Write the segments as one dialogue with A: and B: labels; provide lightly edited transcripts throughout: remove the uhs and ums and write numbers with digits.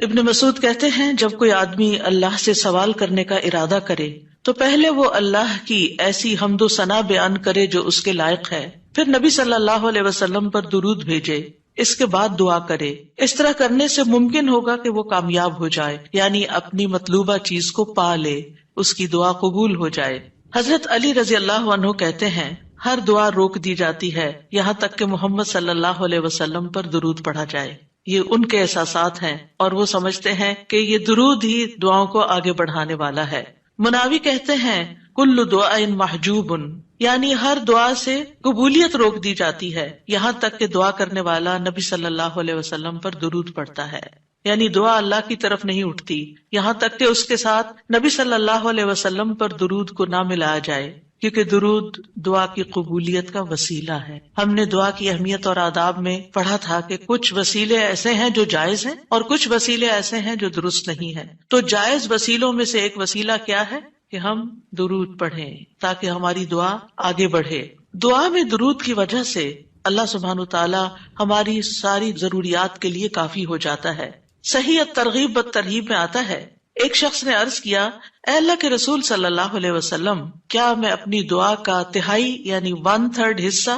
A: ابن مسعود کہتے ہیں جب کوئی آدمی اللہ سے سوال کرنے کا ارادہ کرے تو پہلے وہ اللہ کی ایسی حمد و ثنا بیان کرے جو اس کے لائق ہے، پھر نبی صلی اللہ علیہ وسلم پر درود بھیجے، اس کے بعد دعا کرے۔ اس طرح کرنے سے ممکن ہوگا کہ وہ کامیاب ہو جائے، یعنی اپنی مطلوبہ چیز کو پا لے، اس کی دعا قبول ہو جائے۔ حضرت علی رضی اللہ عنہ کہتے ہیں ہر دعا روک دی جاتی ہے یہاں تک کہ محمد صلی اللہ علیہ وسلم پر درود پڑھا جائے۔ یہ ان کے احساسات ہیں اور وہ سمجھتے ہیں کہ یہ درود ہی دعاؤں کو آگے بڑھانے والا ہے۔ مناوی کہتے ہیں کل دعاء محجوب، یعنی ہر دعا سے قبولیت روک دی جاتی ہے یہاں تک کہ دعا کرنے والا نبی صلی اللہ علیہ وسلم پر درود پڑھتا ہے، یعنی دعا اللہ کی طرف نہیں اٹھتی یہاں تک کہ اس کے ساتھ نبی صلی اللہ علیہ وسلم پر درود کو نہ ملایا جائے، کیونکہ درود دعا کی قبولیت کا وسیلہ ہے۔ ہم نے دعا کی اہمیت اور آداب میں پڑھا تھا کہ کچھ وسیلے ایسے ہیں جو جائز ہیں اور کچھ وسیلے ایسے ہیں جو درست نہیں ہیں۔ تو جائز وسیلوں میں سے ایک وسیلہ کیا ہے کہ ہم درود پڑھیں تاکہ ہماری دعا آگے بڑھے۔ دعا میں درود کی وجہ سے اللہ سبحانہ وتعالی ہماری ساری ضروریات کے لیے کافی ہو جاتا ہے۔ صحیح الترغیب والترہیب میں آتا ہے ایک شخص نے عرض کیا، اے اللہ کے رسول صلی اللہ علیہ وسلم، کیا میں اپنی دعا کا تہائی یعنی 1/3 حصہ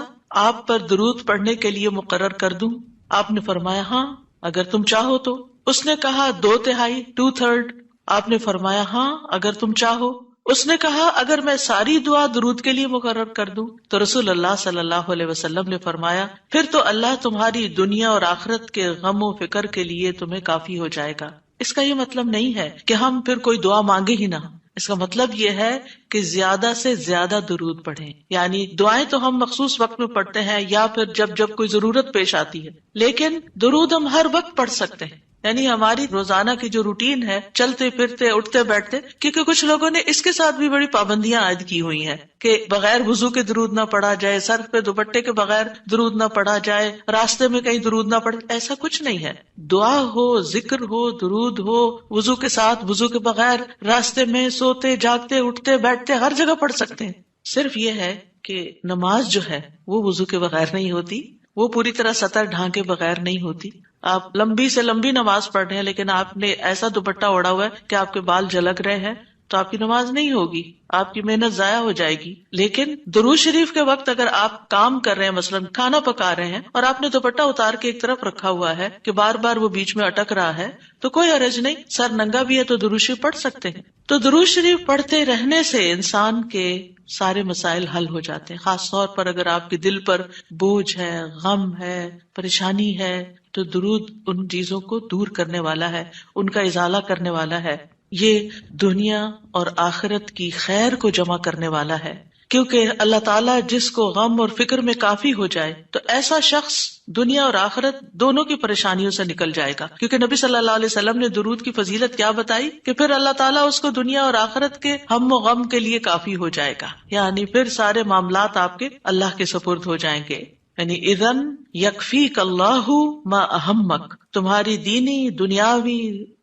A: آپ پر درود پڑھنے کے لیے مقرر کر دوں؟ آپ نے فرمایا ہاں اگر تم چاہو تو۔ اس نے کہا 2/3 2/3؟ آپ نے فرمایا ہاں اگر تم چاہو۔ اس نے کہا اگر میں ساری دعا درود کے لیے مقرر کر دوں؟ تو رسول اللہ صلی اللہ علیہ وسلم نے فرمایا پھر تو اللہ تمہاری دنیا اور آخرت کے غم و فکر کے لیے تمہیں کافی ہو جائے گا۔ اس کا یہ مطلب نہیں ہے کہ ہم پھر کوئی دعا مانگے ہی نہ، اس کا مطلب یہ ہے کہ زیادہ سے زیادہ درود پڑھیں، یعنی دعائیں تو ہم مخصوص وقت میں پڑھتے ہیں یا پھر جب کوئی ضرورت پیش آتی ہے، لیکن درود ہم ہر وقت پڑھ سکتے ہیں، یعنی ہماری روزانہ کی جو روٹین ہے، چلتے پھرتے اٹھتے بیٹھتے، کیونکہ کچھ لوگوں نے اس کے ساتھ بھی بڑی پابندیاں عائد کی ہوئی ہیں کہ بغیر وضو کے درود نہ پڑھا جائے، سر پہ دوپٹے کے بغیر درود نہ پڑھا جائے، راستے میں کہیں درود نہ پڑھے۔ ایسا کچھ نہیں ہے، دعا ہو، ذکر ہو، درود ہو، وضو کے ساتھ، وضو کے بغیر، راستے میں، سوتے جاگتے اٹھتے بیٹھتے ہر جگہ پڑھ سکتے ہیں۔ صرف یہ ہے کہ نماز جو ہے وہ وضو کے بغیر نہیں ہوتی، وہ پوری طرح سطر ڈھانکے بغیر نہیں ہوتی۔ آپ لمبی سے لمبی نماز پڑھ رہے ہیں لیکن آپ نے ایسا دوپٹہ اوڑا ہوا ہے کہ آپ کے بال جھلک رہے ہیں تو آپ کی نماز نہیں ہوگی، آپ کی محنت ضائع ہو جائے گی۔ لیکن درود شریف کے وقت اگر آپ کام کر رہے ہیں، مثلا کھانا پکا رہے ہیں اور آپ نے دوپٹہ اتار کے ایک طرف رکھا ہوا ہے کہ بار بار وہ بیچ میں اٹک رہا ہے تو کوئی حرج نہیں، سر ننگا بھی ہے تو درود شریف پڑھ سکتے ہیں۔ تو درود شریف پڑھتے رہنے سے انسان کے سارے مسائل حل ہو جاتے ہیں، خاص طور پر اگر آپ کے دل پر بوجھ ہے، غم ہے، پریشانی ہے تو درود ان چیزوں کو دور کرنے والا ہے، ان کا ازالہ کرنے والا ہے۔ یہ دنیا اور آخرت کی خیر کو جمع کرنے والا ہے، کیونکہ اللہ تعالیٰ جس کو غم اور فکر میں کافی ہو جائے تو ایسا شخص دنیا اور آخرت دونوں کی پریشانیوں سے نکل جائے گا، کیونکہ نبی صلی اللہ علیہ وسلم نے درود کی فضیلت کیا بتائی کہ پھر اللہ تعالیٰ اس کو دنیا اور آخرت کے ہم و غم کے لیے کافی ہو جائے گا، یعنی پھر سارے معاملات آپ کے اللہ کے سپرد ہو جائیں گے۔ یعنی اذن یکفیک اللہ ما اہمک، تمہاری دینی، دنیاوی،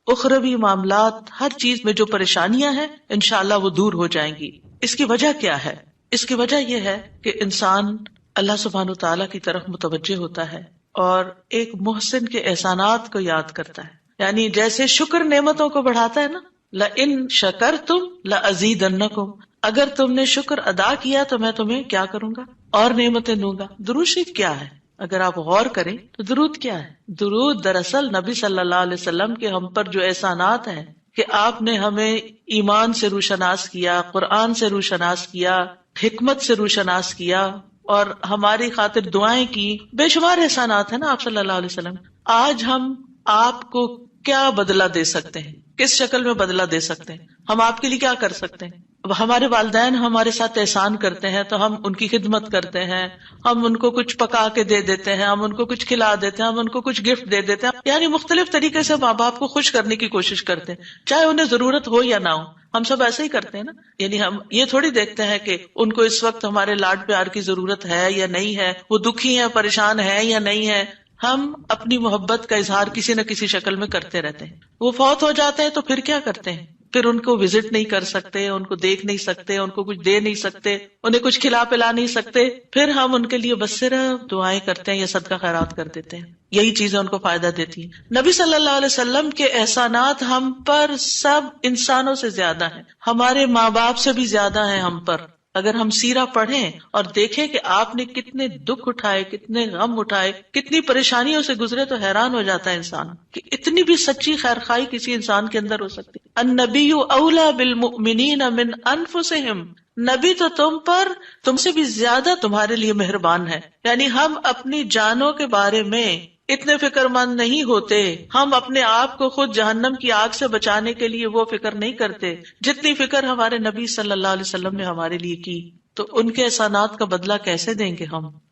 A: اخروی معاملات، ہر چیز میں جو پریشانیاں ہیں انشاءاللہ وہ دور ہو جائیں گی۔ اس کی وجہ کیا ہے؟ اس کی وجہ یہ ہے کہ انسان اللہ سبحانہ وتعالیٰ کی طرف متوجہ ہوتا ہے اور ایک محسن کے احسانات کو یاد کرتا ہے، یعنی جیسے شکر نعمتوں کو بڑھاتا ہے نا، لَإِن شَكَرْتُمْ لَأَزِيدَنَّكُمْ، اگر تم نے شکر ادا کیا تو میں تمہیں کیا کروں گا؟ اور نعمتیں دوں گا۔ درود شریف کیا ہے؟ اگر آپ غور کریں تو درود کیا ہے؟ درود دراصل نبی صلی اللہ علیہ وسلم کے ہم پر جو احسانات ہیں کہ آپ نے ہمیں ایمان سے روشناس کیا، قرآن سے روشناس کیا، حکمت سے روشناس کیا اور ہماری خاطر دعائیں کی، بے شمار احسانات ہیں نا آپ صلی اللہ علیہ وسلم۔ آج ہم آپ کو کیا بدلہ دے سکتے ہیں؟ کس شکل میں بدلہ دے سکتے ہیں؟ ہم آپ کے لیے کیا کر سکتے ہیں؟ ہمارے والدین ہمارے ساتھ احسان کرتے ہیں تو ہم ان کی خدمت کرتے ہیں، ہم ان کو کچھ پکا کے دے دیتے ہیں، ہم ان کو کچھ کھلا دیتے ہیں، ہم ان کو کچھ گفٹ دے دیتے ہیں، یعنی مختلف طریقے سے ماں باپ کو خوش کرنے کی کوشش کرتے ہیں، چاہے انہیں ضرورت ہو یا نہ ہو۔ ہم سب ایسے ہی کرتے ہیں نا، یعنی ہم یہ تھوڑی دیکھتے ہیں کہ ان کو اس وقت ہمارے لاڈ پیار کی ضرورت ہے یا نہیں ہے، وہ دکھی ہے، پریشان ہے یا نہیں ہے۔ ہم اپنی محبت کا اظہار کسی نہ کسی شکل میں کرتے رہتے ہیں۔ وہ فوت ہو جاتے ہیں تو پھر کیا کرتے ہیں؟ پھر ان کو وزٹ نہیں کر سکتے، ان کو دیکھ نہیں سکتے، ان کو کچھ دے نہیں سکتے، انہیں کچھ کھلا پلا نہیں سکتے، پھر ہم ان کے لیے بس صرف دعائیں کرتے ہیں یا صدقہ خیرات کر دیتے ہیں. یہی چیزیں ان کو فائدہ دیتی ہیں. نبی صلی اللہ علیہ وسلم کے احسانات ہم پر سب انسانوں سے زیادہ ہیں، ہمارے ماں باپ سے بھی زیادہ ہیں ہم پر. اگر ہم سیرہ پڑھیں اور دیکھیں کہ آپ نے کتنے دکھ اٹھائے، کتنے غم اٹھائے، کتنی پریشانیوں سے گزرے، تو حیران ہو جاتا ہے انسان کہ اتنی بھی سچی خیرخواہی کسی انسان کے اندر ہو سکتی. النبی اولی بالمؤمنین من انفسہم، نبی تو تم سے بھی زیادہ تمہارے لیے مہربان ہے. یعنی ہم اپنی جانوں کے بارے میں اتنے فکر مند نہیں ہوتے، ہم اپنے آپ کو خود جہنم کی آگ سے بچانے کے لیے وہ فکر نہیں کرتے جتنی فکر ہمارے نبی صلی اللہ علیہ وسلم نے ہمارے لیے کی. تو ان کے احسانات کا بدلہ کیسے دیں گے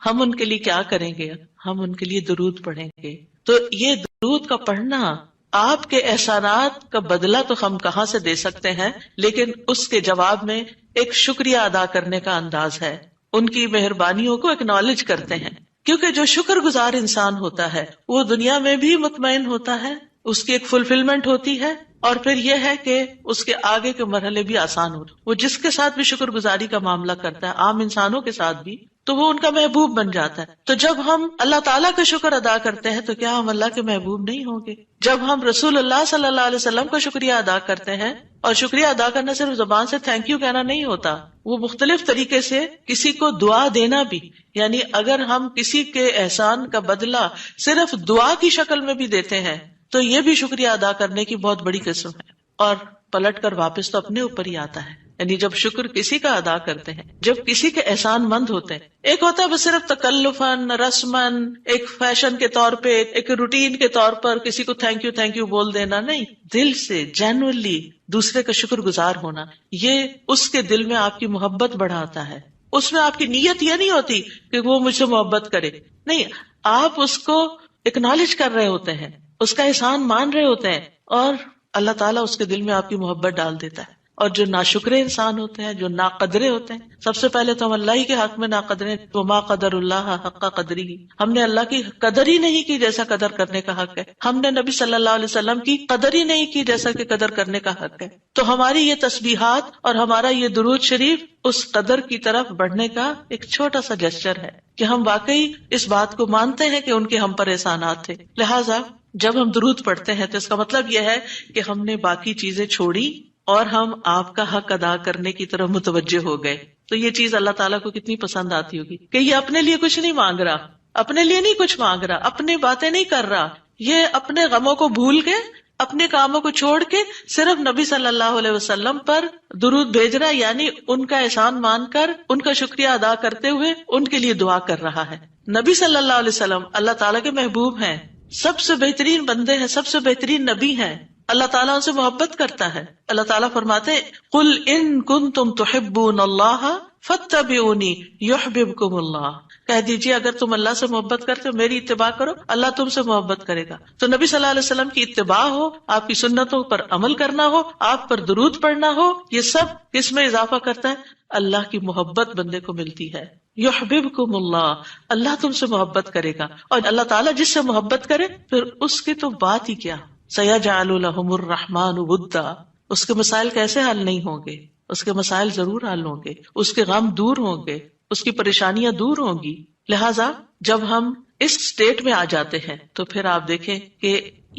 A: ہم ان کے لیے کیا کریں گے؟ ہم ان کے لیے درود پڑھیں گے. تو یہ درود کا پڑھنا، آپ کے احسانات کا بدلہ تو ہم کہاں سے دے سکتے ہیں، لیکن اس کے جواب میں ایک شکریہ ادا کرنے کا انداز ہے، ان کی مہربانیوں کو ایکنالج کرتے ہیں. کیونکہ جو شکر گزار انسان ہوتا ہے وہ دنیا میں بھی مطمئن ہوتا ہے، اس کی ایک فلفلمنٹ ہوتی ہے، اور پھر یہ ہے کہ اس کے آگے کے مرحلے بھی آسان ہوتے. وہ جس کے ساتھ بھی شکر گزاری کا معاملہ کرتا ہے، عام انسانوں کے ساتھ بھی، تو وہ ان کا محبوب بن جاتا ہے. تو جب ہم اللہ تعالیٰ کا شکر ادا کرتے ہیں تو کیا ہم اللہ کے محبوب نہیں ہوں گے؟ جب ہم رسول اللہ صلی اللہ علیہ وسلم کا شکریہ ادا کرتے ہیں، اور شکریہ ادا کرنا صرف زبان سے تھینک یو کہنا نہیں ہوتا، وہ مختلف طریقے سے کسی کو دعا دینا بھی. یعنی اگر ہم کسی کے احسان کا بدلہ صرف دعا کی شکل میں بھی دیتے ہیں تو یہ بھی شکریہ ادا کرنے کی بہت بڑی قسم ہے. اور پلٹ کر واپس تو اپنے اوپر ہی آتا ہے. یعنی جب شکر کسی کا ادا کرتے ہیں، جب کسی کے احسان مند ہوتے ہیں، ایک ہوتا ہے بس صرف تکلفاً رسماً ایک فیشن کے طور پہ، ایک روٹین کے طور پر کسی کو تھینک یو بول دینا، نہیں، دل سے جینوئنلی دوسرے کا شکر گزار ہونا، یہ اس کے دل میں آپ کی محبت بڑھاتا ہے. اس میں آپ کی نیت یہ نہیں ہوتی کہ وہ مجھ سے محبت کرے، نہیں، آپ اس کو اکنالج کر رہے ہوتے ہیں، اس کا احسان مان رہے ہوتے ہیں، اور اللہ تعالیٰ اس کے دل میں آپ کی محبت ڈال دیتا ہے. اور جو ناشکرے انسان ہوتے ہیں، جو ناقدرے ہوتے ہیں، سب سے پہلے تو ہم اللہ ہی کے حق میں ناقدرے، وما قدر اللہ حق قدری، ہم نے اللہ کی قدر ہی نہیں کی جیسا قدر کرنے کا حق ہے. ہم نے نبی صلی اللہ علیہ وسلم کی قدر ہی نہیں کی جیسا کہ قدر کرنے کا حق ہے. تو ہماری یہ تسبیحات اور ہمارا یہ درود شریف اس قدر کی طرف بڑھنے کا ایک چھوٹا سا جسچر ہے کہ ہم واقعی اس بات کو مانتے ہیں کہ ان کے ہم پر احسانات تھے. لہٰذا جب ہم درود پڑھتے ہیں تو اس کا مطلب یہ ہے کہ ہم نے باقی چیزیں چھوڑی اور ہم آپ کا حق ادا کرنے کی طرف متوجہ ہو گئے. تو یہ چیز اللہ تعالیٰ کو کتنی پسند آتی ہوگی کہ یہ اپنے لیے کچھ نہیں مانگ رہا، اپنے لیے نہیں کچھ مانگ رہا، اپنی باتیں نہیں کر رہا، یہ اپنے غموں کو بھول کے، اپنے کاموں کو چھوڑ کے صرف نبی صلی اللہ علیہ وسلم پر درود بھیج رہا، یعنی ان کا احسان مان کر ان کا شکریہ ادا کرتے ہوئے ان کے لیے دعا کر رہا ہے. نبی صلی اللہ علیہ وسلم اللہ تعالیٰ کے محبوب ہیں، سب سے بہترین بندے ہیں، سب سے بہترین نبی ہیں. اللہ تعالیٰ ان سے محبت کرتا ہے. اللہ تعالیٰ فرماتے ہیں قل ان کنتم تحبون اللہ فاتبعونی یحببکم اللہ، کہہ دیجیے اگر تم اللہ سے محبت کرتے ہو میری اتباع کرو، اللہ تم سے محبت کرے گا. تو نبی صلی اللہ علیہ وسلم کی اتباع ہو، آپ کی سنتوں پر عمل کرنا ہو، آپ پر درود پڑھنا ہو، یہ سب کس میں اضافہ کرتا ہے؟ اللہ کی محبت بندے کو ملتی ہے. یحببکم اللہ، اللہ تم سے محبت کرے گا. اور اللہ تعالیٰ جس سے محبت کرے پھر اس کی تو بات ہی کیا، سیجعل لهم الرحمن ودا، اس کے مسائل کیسے حل نہیں ہوں گے؟ اس کے مسائل ضرور حل ہوں گے، اس کے غم دور ہوں گے، اس کی پریشانیاں دور ہوں گی. لہٰذا جب ہم اس سٹیٹ میں آ جاتے ہیں تو پھر آپ دیکھیں کہ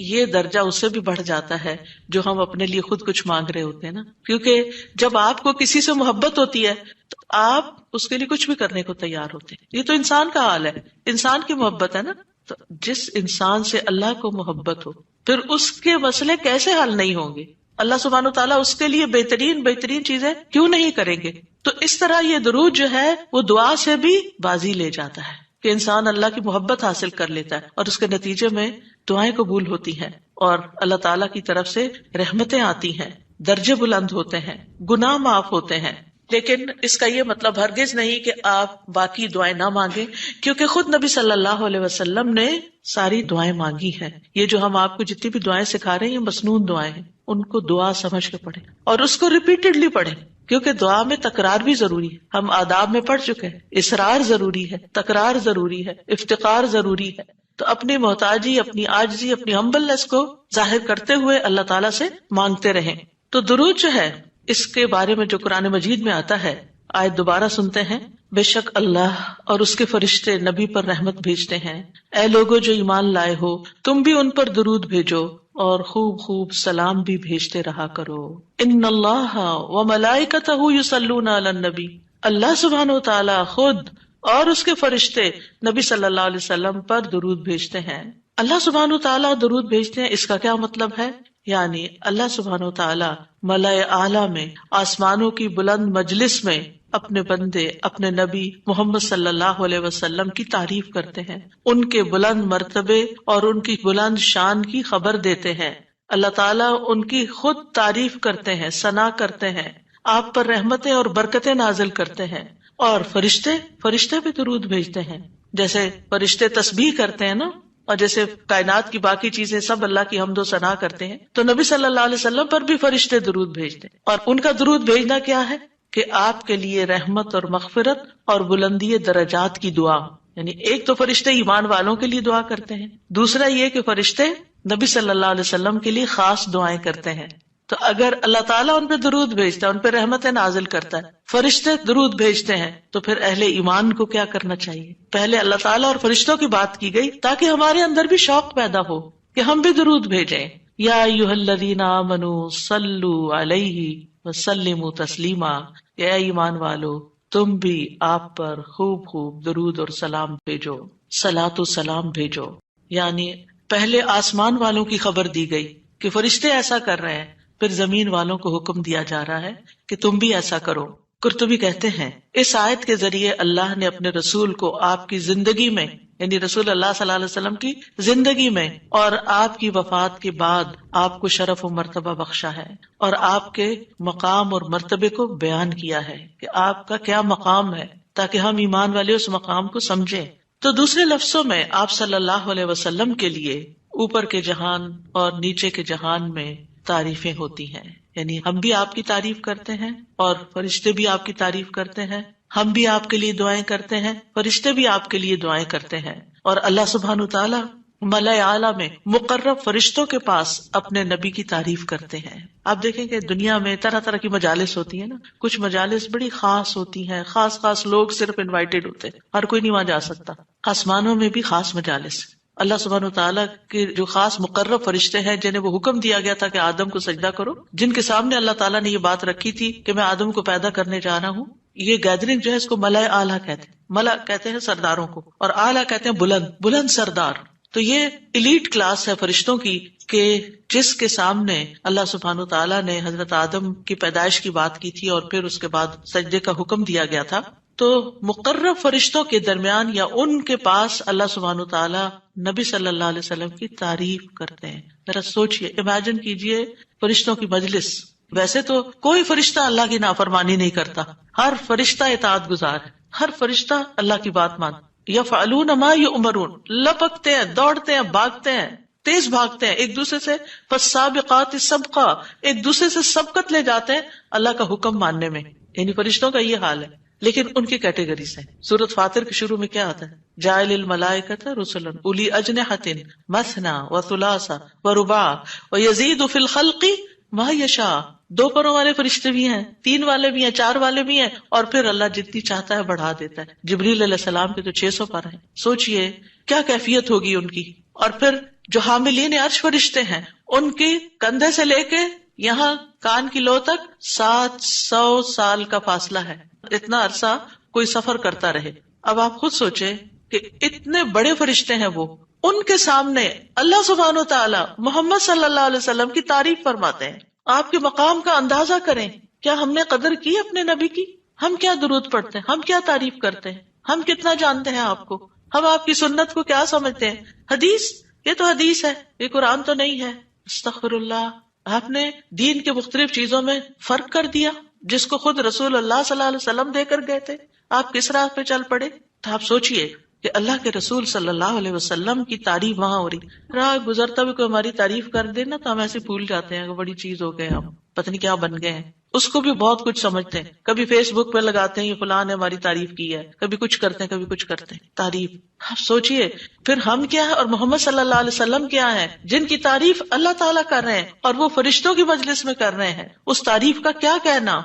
A: یہ درجہ اس سے بھی بڑھ جاتا ہے جو ہم اپنے لیے خود کچھ مانگ رہے ہوتے ہیں نا. کیونکہ جب آپ کو کسی سے محبت ہوتی ہے تو آپ اس کے لیے کچھ بھی کرنے کو تیار ہوتے ہیں. یہ تو انسان کا حال ہے، انسان کی محبت ہے نا. تو جس انسان سے اللہ کو محبت ہو پھر اس کے مسئلے کیسے حل نہیں ہوں گے؟ اللہ سبحانہ وتعالیٰ اس کے لیے بہترین چیزیں کیوں نہیں کریں گے؟ تو اس طرح یہ درود جو ہے وہ دعا سے بھی بازی لے جاتا ہے کہ انسان اللہ کی محبت حاصل کر لیتا ہے، اور اس کے نتیجے میں دعائیں قبول ہوتی ہیں اور اللہ تعالیٰ کی طرف سے رحمتیں آتی ہیں، درجے بلند ہوتے ہیں، گناہ معاف ہوتے ہیں. لیکن اس کا یہ مطلب ہرگز نہیں کہ آپ باقی دعائیں نہ مانگیں، کیونکہ خود نبی صلی اللہ علیہ وسلم نے ساری دعائیں مانگی ہیں. یہ جو ہم آپ کو جتنی بھی دعائیں سکھا رہے ہیں یہ مسنون دعائیں ہیں، ان کو دعا سمجھ کے پڑھیں اور اس کو ریپیٹڈلی پڑھیں، کیونکہ دعا میں تکرار بھی ضروری ہے. ہم آداب میں پڑھ چکے ہیں، اصرار ضروری ہے، تکرار ضروری ہے، افتقار ضروری ہے. تو اپنی محتاجی، اپنی عاجزی، اپنی ہمبلنس کو ظاہر کرتے ہوئے اللہ تعالیٰ سے مانگتے رہیں. تو درود جو ہے اس کے بارے میں جو قرآن مجید میں آتا ہے، آیت دوبارہ سنتے ہیں، بے شک اللہ اور اس کے فرشتے نبی پر رحمت بھیجتے ہیں، اے لوگو جو ایمان لائے ہو تم بھی ان پر درود بھیجو اور خوب خوب سلام بھی بھیجتے رہا کرو۔ ان اللہ وملائکتہ یصلون علی النبی، اللہ سبحانہ وتعالی خود اور اس کے فرشتے نبی صلی اللہ علیہ وسلم پر درود بھیجتے ہیں۔ اللہ سبحانہ وتعالی درود بھیجتے ہیں، اس کا کیا مطلب ہے؟ یعنی اللہ سبحانہ وتعالی ملائے اعلیٰ میں، آسمانوں کی بلند مجلس میں اپنے بندے، اپنے نبی محمد صلی اللہ علیہ وسلم کی تعریف کرتے ہیں، ان کے بلند مرتبے اور ان کی بلند شان کی خبر دیتے ہیں۔ اللہ تعالیٰ ان کی خود تعریف کرتے ہیں، ثنا کرتے ہیں، آپ پر رحمتیں اور برکتیں نازل کرتے ہیں۔ اور فرشتے بھی درود بھیجتے ہیں، جیسے فرشتے تسبیح کرتے ہیں نا، اور جیسے کائنات کی باقی چیزیں سب اللہ کی حمد و ثنا کرتے ہیں، تو نبی صلی اللہ علیہ وسلم پر بھی فرشتے درود بھیجتے ہیں۔ اور ان کا درود بھیجنا کیا ہے کہ آپ کے لیے رحمت اور مغفرت اور بلندی درجات کی دعا، یعنی ایک تو فرشتے ایمان والوں کے لیے دعا کرتے ہیں، دوسرا یہ کہ فرشتے نبی صلی اللہ علیہ وسلم کے لیے خاص دعائیں کرتے ہیں۔ تو اگر اللہ تعالیٰ ان پہ درود بھیجتا ہے، ان پہ رحمتیں نازل کرتا ہے، فرشتے درود بھیجتے ہیں، تو پھر اہل ایمان کو کیا کرنا چاہیے؟ پہلے اللہ تعالیٰ اور فرشتوں کی بات کی گئی تاکہ ہمارے اندر بھی شوق پیدا ہو کہ ہم بھی درود بھیجیں۔ یا ایھا الذین آمنوا صلوا علیہ وسلموا تسلیما، اے ایمان والو تم بھی آپ پر خوب خوب درود اور سلام بھیجو، صلاۃ و سلام بھیجو۔ یعنی پہلے آسمان والوں کی خبر دی گئی کہ فرشتے ایسا کر رہے ہیں، پھر زمین والوں کو حکم دیا جا رہا ہے کہ تم بھی ایسا کرو۔ قرطبی کہتے ہیں اس آیت کے ذریعے اللہ نے اپنے رسول کو آپ کی زندگی میں، یعنی رسول اللہ صلی اللہ علیہ وسلم کی زندگی میں اور آپ کی وفات کے بعد آپ کو شرف و مرتبہ بخشا ہے، اور آپ کے مقام اور مرتبے کو بیان کیا ہے کہ آپ کا کیا مقام ہے، تاکہ ہم ایمان والے اس مقام کو سمجھیں۔ تو دوسرے لفظوں میں آپ صلی اللہ علیہ وسلم کے لیے اوپر کے جہان اور نیچے کے جہان میں تعریفیں ہوتی ہیں، یعنی ہم بھی آپ کی تعریف کرتے ہیں اور فرشتے بھی آپ کی تعریف کرتے ہیں، ہم بھی آپ کے لیے دعائیں کرتے ہیں، فرشتے بھی آپ کے لیے دعائیں کرتے ہیں، اور اللہ سبحانہ تعالیٰ ملائے اعلیٰ میں مقرب فرشتوں کے پاس اپنے نبی کی تعریف کرتے ہیں۔ آپ دیکھیں کہ دنیا میں طرح طرح کی مجالس ہوتی ہیں نا، کچھ مجالس بڑی خاص ہوتی ہیں، خاص لوگ صرف انوائٹڈ ہوتے ہیں، ہر کوئی نہیں وہاں جا سکتا۔ آسمانوں میں بھی خاص مجالس، اللہ سبحانہ وتعالیٰ کے جو خاص مقرب فرشتے ہیں جنہیں وہ حکم دیا گیا تھا کہ آدم کو سجدہ کرو، جن کے سامنے اللہ تعالیٰ نے یہ بات رکھی تھی کہ میں آدم کو پیدا کرنے جا رہا ہوں۔ یہ گیدرنگ جو ہے اس کو ملائے اعلیٰ کہتے ہیں، ملا کہتے ہیں سرداروں کو، اور اعلیٰ کہتے ہیں بلند سردار۔ تو یہ ایلیٹ کلاس ہے فرشتوں کی کہ جس کے سامنے اللہ سبحانہ تعالیٰ نے حضرت آدم کی پیدائش کی بات کی تھی اور پھر اس کے بعد سجدے کا حکم دیا گیا تھا، تو مقرب فرشتوں کے درمیان یا ان کے پاس اللہ سبحانہ تعالیٰ نبی صلی اللہ علیہ وسلم کی تعریف کرتے ہیں۔ ذرا سوچئے، امیجن کیجئے فرشتوں کی مجلس۔ ویسے تو کوئی فرشتہ اللہ کی نافرمانی نہیں کرتا، ہر فرشتہ اطاعت گزار ہے، ہر فرشتہ اللہ کی بات مانتا۔ یفعلون ما یؤمرون، لپکتے ہیں، دوڑتے ہیں، بھاگتے ہیں، تیز بھاگتے ہیں ایک دوسرے سے، فالسابقات سبقا، ایک دوسرے سے سبقت لے جاتے ہیں اللہ کا حکم ماننے میں۔ یعنی فرشتوں کا یہ حال ہے، لیکن ان کی کیٹیگریز ہیں۔ سورۃ فاطر کے شروع میں کیا آتا ہے؟ جاعل الملائکۃ رسلا اولی اجنحۃ مثنی وثلاث ورباع ویزید فی الخلق ما یشاء۔ 2 پروں والے فرشتے بھی ہیں، 3 والے بھی ہیں، 4 والے بھی ہیں، اور پھر اللہ جتنی چاہتا ہے بڑھا دیتا ہے۔ جبریل علیہ السلام کے تو 600 پر ہیں، سوچئے کیا کیفیت ہوگی ان کی۔ اور پھر جو حاملین عرش فرشتے ہیں، ان کی کندھے سے لے کے یہاں کان کی لو تک 700 سال کا فاصلہ ہے، اتنا عرصہ کوئی سفر کرتا رہے۔ اب آپ خود سوچیں کہ اتنے بڑے فرشتے ہیں وہ، ان کے سامنے اللہ سبحانہ و تعالی محمد صلی اللہ علیہ وسلم کی تعریف فرماتے ہیں۔ آپ کے مقام کا اندازہ کریں، کیا ہم نے قدر کی اپنے نبی کی؟ ہم کیا درود پڑھتے ہیں، ہم کیا تعریف کرتے ہیں، ہم کتنا جانتے ہیں آپ کو، ہم آپ کی سنت کو کیا سمجھتے ہیں؟ حدیث، یہ تو حدیث ہے، یہ قرآن تو نہیں ہے۔ استغفر اللہ، آپ نے دین کے مختلف چیزوں میں فرق کر دیا جس کو خود رسول اللہ صلی اللہ علیہ وسلم دے کر گئے تھے، آپ کس راہ پہ چل پڑے؟ تو آپ سوچئے کہ اللہ کے رسول صلی اللہ علیہ وسلم کی تعریف وہاں ہو رہی، راہ گزرتا بھی کوئی ہماری تعریف کر دے نا تو ہم ایسے بھول جاتے ہیں کہ بڑی چیز ہو گئے، ہم پتہ نہیں کیا بن گئے ہیں۔ اس کو بھی بہت کچھ سمجھتے ہیں. کبھی فیس بک پہ لگاتے ہیں یہ فلاں نے ہماری تعریف کی ہے، کبھی کچھ کرتے ہیں کبھی کچھ کرتے ہیں تعریف. آپ سوچئے پھر ہم کیا ہے اور محمد صلی اللہ علیہ وسلم کیا ہے جن کی تعریف اللہ تعالیٰ کر رہے ہیں اور وہ فرشتوں کی مجلس میں کر رہے ہیں، اس تعریف کا کیا کہنا.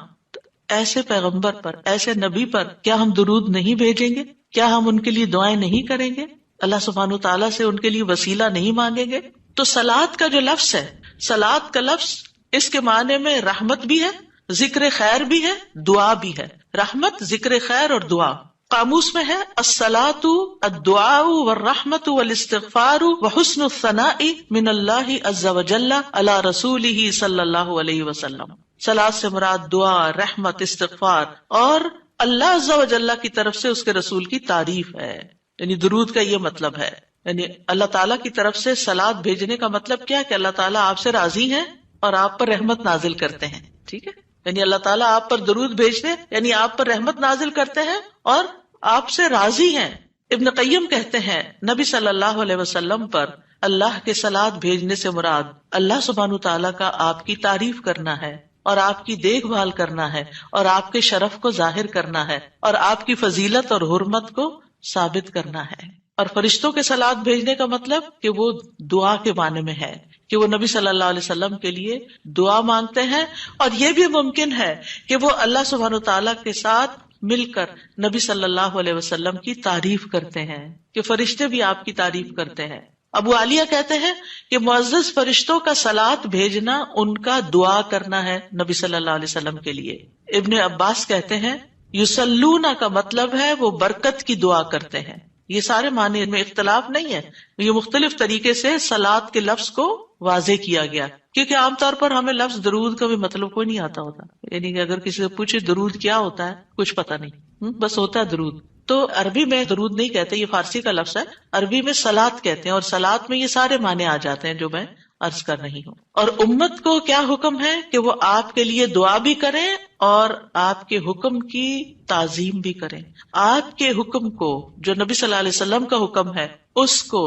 A: ایسے پیغمبر پر، ایسے نبی پر کیا ہم درود نہیں بھیجیں گے؟ کیا ہم ان کے لیے دعائیں نہیں کریں گے؟ اللہ سبحانہ وتعالیٰ سے ان کے لیے وسیلہ نہیں مانگیں گے؟ تو صلاۃ کا جو لفظ ہے، صلاۃ کا لفظ اس کے معنی میں رحمت بھی ہے، ذکر خیر بھی ہے، دعا بھی ہے. رحمت، ذکر خیر اور دعا. قاموس میں ہے الصلاۃ الدعاء والرحمت والاستغفار وحسن الثناء من اللہ عز وجل علی رسولہ صلی اللہ علیہ وسلم. صلاۃ سے مراد دعا، رحمت، استغفار اور اللہ عز وجل کی طرف سے اس کے رسول کی تعریف ہے. یعنی درود کا یہ مطلب ہے، یعنی اللہ تعالیٰ کی طرف سے صلاۃ بھیجنے کا مطلب کیا کہ اللہ تعالیٰ آپ سے راضی ہیں اور آپ پر رحمت نازل کرتے ہیں. ٹھیک ہے، یعنی اللہ تعالیٰ آپ پر درود بھیجتے یعنی آپ پر رحمت نازل کرتے ہیں اور آپ سے راضی ہیں. ابن قیم کہتے ہیں نبی صلی اللہ علیہ وسلم پر اللہ کے صلاۃ بھیجنے سے مراد اللہ سبحانہ تعالیٰ کا آپ کی تعریف کرنا ہے اور آپ کی دیکھ بھال کرنا ہے اور آپ کے شرف کو ظاہر کرنا ہے اور آپ کی فضیلت اور حرمت کو ثابت کرنا ہے. اور فرشتوں کے صلاۃ بھیجنے کا مطلب کہ وہ دعا کے معنی میں ہے کہ وہ نبی صلی اللہ علیہ وسلم کے لیے دعا مانگتے ہیں. اور یہ بھی ممکن ہے کہ وہ اللہ سبحانہ تعالیٰ کے ساتھ مل کر نبی صلی اللہ علیہ وسلم کی تعریف کرتے ہیں کہ فرشتے بھی آپ کی تعریف کرتے ہیں. ابو عالیہ کہتے ہیں کہ معزز فرشتوں کا صلاۃ بھیجنا ان کا دعا کرنا ہے نبی صلی اللہ علیہ وسلم کے لیے. ابن عباس کہتے ہیں یصلون کا مطلب ہے وہ برکت کی دعا کرتے ہیں. یہ سارے معنی میں اختلاف نہیں ہے، یہ مختلف طریقے سے صلاۃ کے لفظ کو واضح کیا گیا. کیونکہ عام طور پر ہمیں لفظ درود کا بھی مطلب کوئی نہیں آتا ہوتا، یعنی کہ اگر کسی سے پوچھے درود کیا ہوتا ہے کچھ پتہ نہیں، بس ہوتا ہے درود. تو عربی میں درود نہیں کہتے، یہ فارسی کا لفظ ہے. عربی میں صلاۃ کہتے ہیں اور صلاۃ میں یہ سارے معنی آ جاتے ہیں جو میں عرض کر رہی ہوں. اور امت کو کیا حکم ہے کہ وہ آپ کے لیے دعا بھی کریں اور آپ کے حکم کی تعظیم بھی کریں. آپ کے حکم کو جو نبی صلی اللہ علیہ وسلم کا حکم ہے اس کو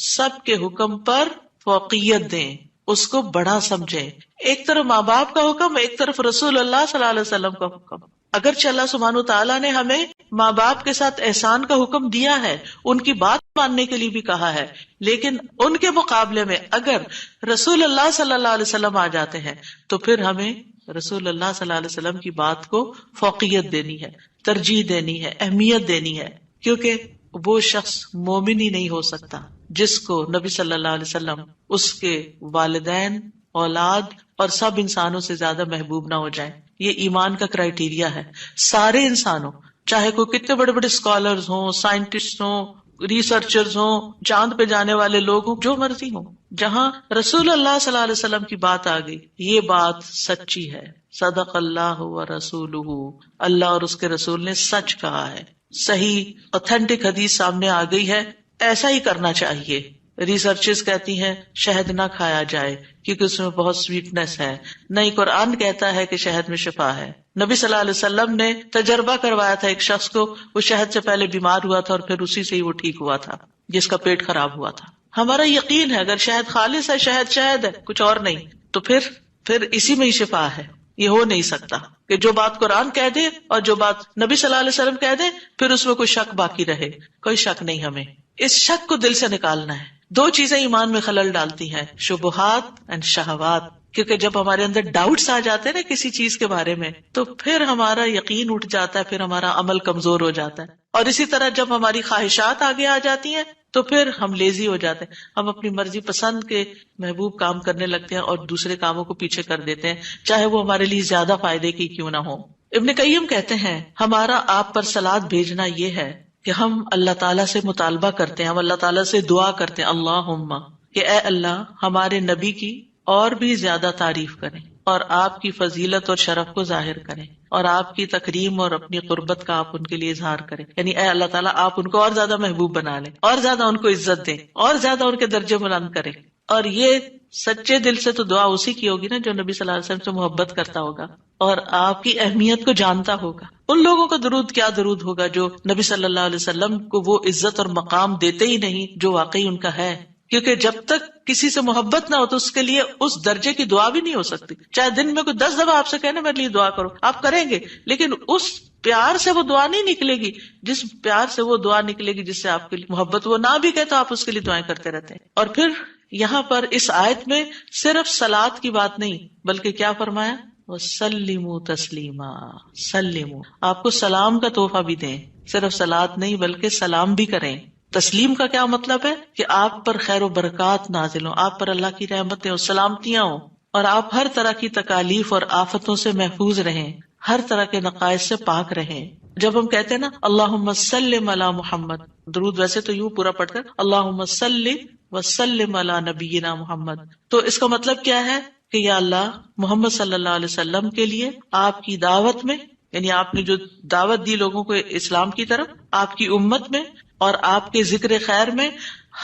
A: سب کے حکم پر فوقیت دیں، اس کو بڑا سمجھیں. ایک طرف ماں باپ کا حکم، ایک طرف رسول اللہ صلی اللہ علیہ وسلم کا حکم. اگرچہ اللہ سبحانہ تعالیٰ نے ہمیں ماں باپ کے ساتھ احسان کا حکم دیا ہے، ان کی بات ماننے کے لیے بھی کہا ہے، لیکن ان کے مقابلے میں اگر رسول اللہ صلی اللہ علیہ وسلم آ جاتے ہیں تو پھر ہمیں رسول اللہ صلی اللہ علیہ وسلم کی بات کو فوقیت دینی ہے، ترجیح دینی ہے، اہمیت دینی ہے. کیونکہ وہ شخص مومن ہی نہیں ہو سکتا جس کو نبی صلی اللہ علیہ وسلم اس کے والدین، اولاد اور سب انسانوں سے زیادہ محبوب نہ ہو جائیں. یہ ایمان کا کرائیٹیریا ہے. سارے انسانوں، چاہے کوئی کتنے بڑے بڑے اسکالرز ہوں، سائنٹسٹ ہوں، ریسرچرز ہوں، چاند پہ جانے والے لوگ ہوں، جو مرضی ہوں، جہاں رسول اللہ صلی اللہ علیہ وسلم کی بات آ گئی یہ بات سچی ہے. صدق اللہ و رسولہ، اللہ اور اس کے رسول نے سچ کہا ہے. صحیح اوتھینٹک حدیث سامنے آ گئی ہے، ایسا ہی کرنا چاہیے. ریسرچز کہتی ہیں شہد نہ کھایا جائے کیونکہ اس میں بہت سویٹنس ہے. نہیں، قرآن کہتا ہے کہ شہد میں شفا ہے. نبی صلی اللہ علیہ وسلم نے تجربہ کروایا تھا ایک شخص کو، وہ شہد سے پہلے بیمار ہوا تھا اور پھر اسی سے ہی وہ ٹھیک ہوا تھا جس کا پیٹ خراب ہوا تھا. ہمارا یقین ہے اگر شہد خالص ہے، شہد شہد ہے، کچھ اور نہیں، تو پھر اسی میں ہی شفا ہے. یہ ہو نہیں سکتا کہ جو بات قرآن کہہ دے اور جو بات نبی صلی اللہ علیہ وسلم کہہ دے پھر اس میں کوئی شک باقی رہے. کوئی شک نہیں. ہمیں اس شک کو دل سے نکالنا ہے. دو چیزیں ایمان میں خلل ڈالتی ہیں، شبہات اینڈ شہوات. کیونکہ جب ہمارے اندر ڈاؤٹس آ جاتے ہیں نا کسی چیز کے بارے میں تو پھر ہمارا یقین اٹھ جاتا ہے، پھر ہمارا عمل کمزور ہو جاتا ہے. اور اسی طرح جب ہماری خواہشات آگے آ جاتی ہیں تو پھر ہم لیزی ہو جاتے ہیں، ہم اپنی مرضی پسند کے محبوب کام کرنے لگتے ہیں اور دوسرے کاموں کو پیچھے کر دیتے ہیں، چاہے وہ ہمارے لیے زیادہ فائدے کی کیوں نہ ہو. ابن قیم کہتے ہیں ہمارا آپ پر صلاۃ بھیجنا یہ ہے کہ ہم اللہ تعالیٰ سے مطالبہ کرتے ہیں، ہم اللہ تعالیٰ سے دعا کرتے ہیں، اللہم، کہ اے اللہ ہمارے نبی کی اور بھی زیادہ تعریف کریں اور آپ کی فضیلت اور شرف کو ظاہر کریں اور آپ کی تکریم اور اپنی قربت کا آپ ان کے لیے اظہار کریں. یعنی اے اللہ تعالیٰ آپ ان کو اور زیادہ محبوب بنا لیں اور زیادہ ان کو عزت دیں اور زیادہ ان کے درجے بلند کریں. اور یہ سچے دل سے تو دعا اسی کی ہوگی نا جو نبی صلی اللہ علیہ وسلم سے محبت کرتا ہوگا اور آپ کی اہمیت کو جانتا ہوگا. ان لوگوں کا درود کیا درود ہوگا جو نبی صلی اللہ علیہ وسلم کو وہ عزت اور مقام دیتے ہی نہیں جو واقعی ان کا ہے. کیونکہ جب تک کسی سے محبت نہ ہو تو اس کے لیے اس درجے کی دعا بھی نہیں ہو سکتی. چاہے دن میں کوئی 10 دفعہ آپ سے کہنا میرے لیے دعا کرو، آپ کریں گے، لیکن اس پیار سے وہ دعا نہیں نکلے گی جس پیار سے وہ دعا نکلے گی جس سے آپ کے لیے محبت. وہ نہ بھی کہ تو آپ اس کے لیے دعائیں کرتے رہتے ہیں. اور پھر یہاں پر اس آیت میں صرف صلاۃ کی بات نہیں بلکہ کیا فرمایا؟ وَسَلِّمُوا تَسْلِيمًا. سلموا، آپ کو سلام کا تحفہ بھی دیں، صرف صلاۃ نہیں بلکہ سلام بھی کریں. تسلیم کا کیا مطلب ہے؟ کہ آپ پر خیر و برکات نازل ہوں، آپ پر اللہ کی رحمتیں اور سلامتیاں ہوں، اور آپ ہر طرح کی تکالیف اور آفتوں سے محفوظ رہیں، ہر طرح کے نقائص سے پاک رہیں. جب ہم کہتے ہیں نا اللہم سلم علی محمد، درود ویسے تو یوں پورا پڑھ کر اللہم صلی وسلم علی نبینا محمد، تو اس کا مطلب کیا ہے کہ یا اللہ محمد صلی اللہ علیہ وسلم کے لیے آپ کی دعوت میں، یعنی آپ نے جو دعوت دی لوگوں کو اسلام کی طرف، آپ کی امت میں اور آپ کے ذکر خیر میں